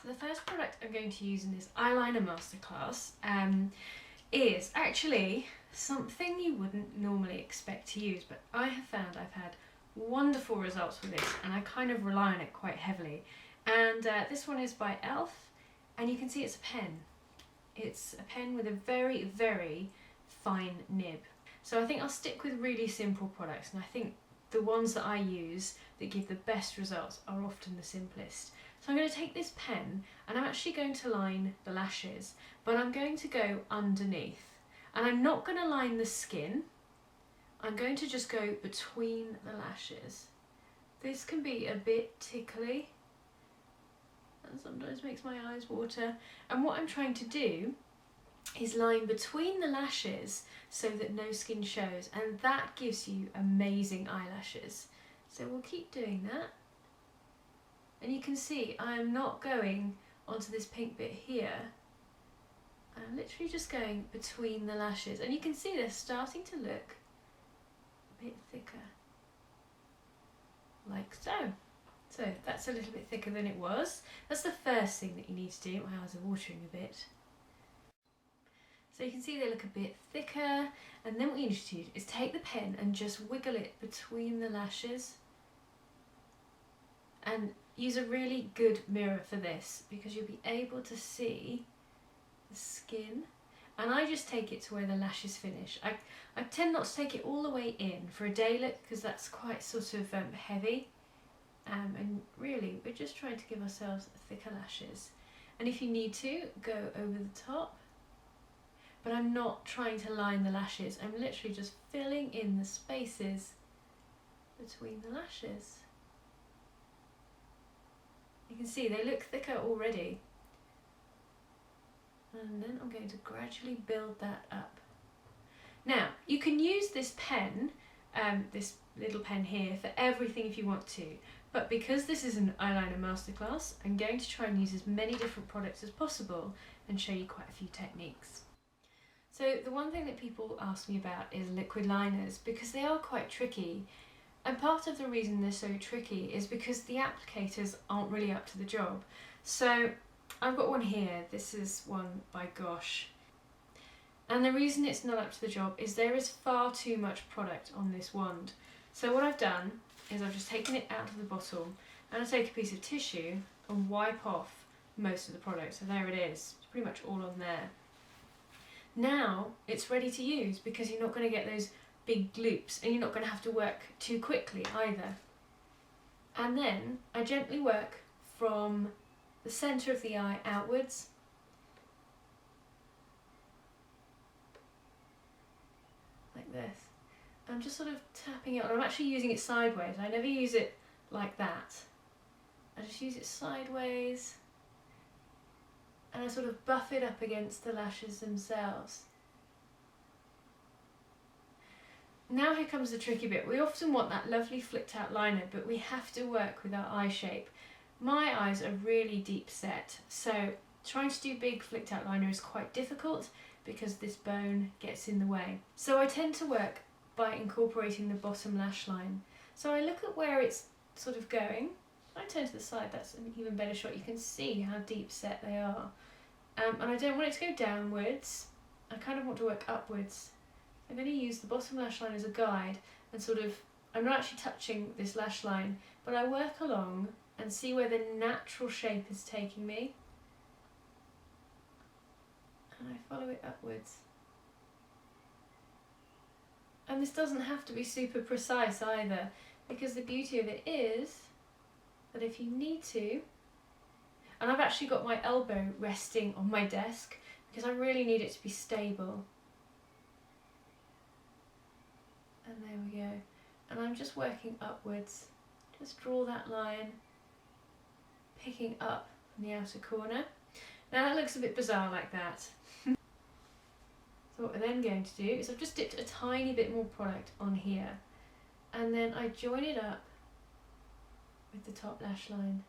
So the first product I'm going to use in this eyeliner masterclass is actually something you wouldn't normally expect to use, but I have found I've had wonderful results with this and I kind of rely on it quite heavily. And this one is by e.l.f. and you can see it's a pen. It's a pen with a very, very fine nib. So I think I'll stick with really simple products, and I think the ones that I use that give the best results are often the simplest. So I'm going to take this pen and I'm actually going to line the lashes, but I'm going to go underneath. And I'm not going to line the skin, I'm going to just go between the lashes. This can be a bit tickly and sometimes makes my eyes water. And what I'm trying to do is line between the lashes so that no skin shows, and that gives you amazing eyelashes. So we'll keep doing that. And you can see I'm not going onto this pink bit here. I'm literally just going between the lashes, and you can see they're starting to look a bit thicker, like so. So that's a little bit thicker than it was. That's the first thing that you need to do. My eyes are watering a bit. So you can see they look a bit thicker, and then what you need to do is take the pen and just wiggle it between the lashes, and use a really good mirror for this because you'll be able to see the skin. And I just take it to where the lashes finish. I tend not to take it all the way in for a day look because that's quite sort of heavy, and really we're just trying to give ourselves thicker lashes. And if you need to, go over the top. But I'm not trying to line the lashes, I'm literally just filling in the spaces between the lashes. You can see they look thicker already. And then I'm going to gradually build that up. Now, you can use this pen, this little pen here, for everything if you want to. But because this is an eyeliner masterclass, I'm going to try and use as many different products as possible and show you quite a few techniques. So the one thing that people ask me about is liquid liners, because they are quite tricky. And part of the reason they're so tricky is because the applicators aren't really up to the job. So I've got one here, this is one by Gosh. And the reason it's not up to the job is there is far too much product on this wand. So what I've done is I've just taken it out of the bottle, and I take a piece of tissue and wipe off most of the product. So there it is, it's pretty much all on there. Now it's ready to use because you're not going to get those big loops, and you're not going to have to work too quickly either. And then I gently work from the centre of the eye outwards, like this. I'm just sort of tapping it on. I'm actually using it sideways. I never use it like that. I just use it sideways, and I sort of buff it up against the lashes themselves. Now here comes the tricky bit. We often want that lovely flicked out liner, but we have to work with our eye shape. My eyes are really deep set, so trying to do big flicked out liner is quite difficult because this bone gets in the way. So I tend to work by incorporating the bottom lash line. So I look at where it's sort of going. I turn to the side, that's an even better shot. You can see how deep set they are. And I don't want it to go downwards. I kind of want to work upwards. I'm going to use the bottom lash line as a guide, and sort of, I'm not actually touching this lash line, but I work along and see where the natural shape is taking me. And I follow it upwards. And this doesn't have to be super precise either, because the beauty of it is that if you need to, and I've actually got my elbow resting on my desk because I really need it to be stable. And there we go. And I'm just working upwards. Just draw that line, picking up from the outer corner. Now that looks a bit bizarre like that. So what we're then going to do is I've just dipped a tiny bit more product on here, and then I join it up with the top lash line.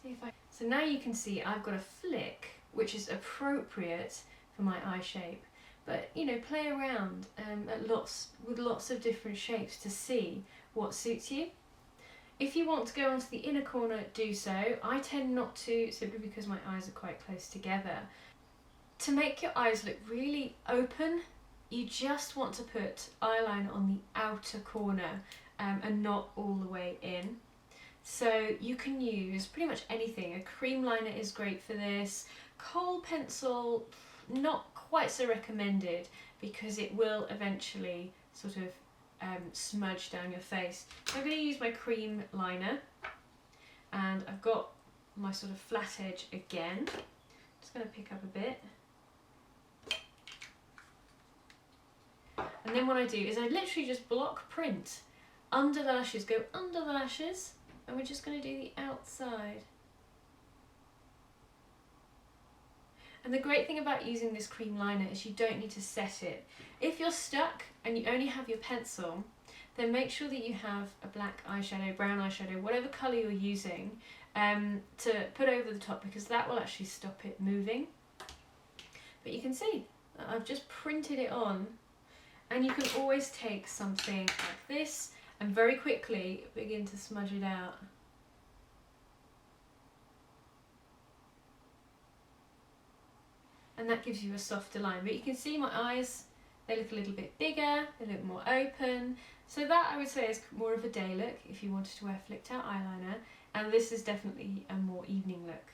See if I... So now you can see I've got a flick which is appropriate for my eye shape. But you know, play around with lots of different shapes to see what suits you. If you want to go onto the inner corner, do so. I tend not to, simply because my eyes are quite close together. To make your eyes look really open, you just want to put eyeliner on the outer corner and not all the way in. So you can use pretty much anything. A cream liner is great for this. Kohl pencil, not quite so recommended because it will eventually sort of smudge down your face. So I'm going to use my cream liner, and I've got my sort of flat edge again. Just going to pick up a bit. And then what I do is I literally just block print under the lashes, go under the lashes, and we're just going to do the outside. And the great thing about using this cream liner is you don't need to set it. If you're stuck and you only have your pencil, then make sure that you have a black eyeshadow, brown eyeshadow, whatever colour you're using, to put over the top, because that will actually stop it moving. But you can see that I've just printed it on, and you can always take something like this and very quickly begin to smudge it out. And that gives you a softer line. But you can see my eyes, they look a little bit bigger, they look more open. So that, I would say, is more of a day look if you wanted to wear flicked out eyeliner. And this is definitely a more evening look.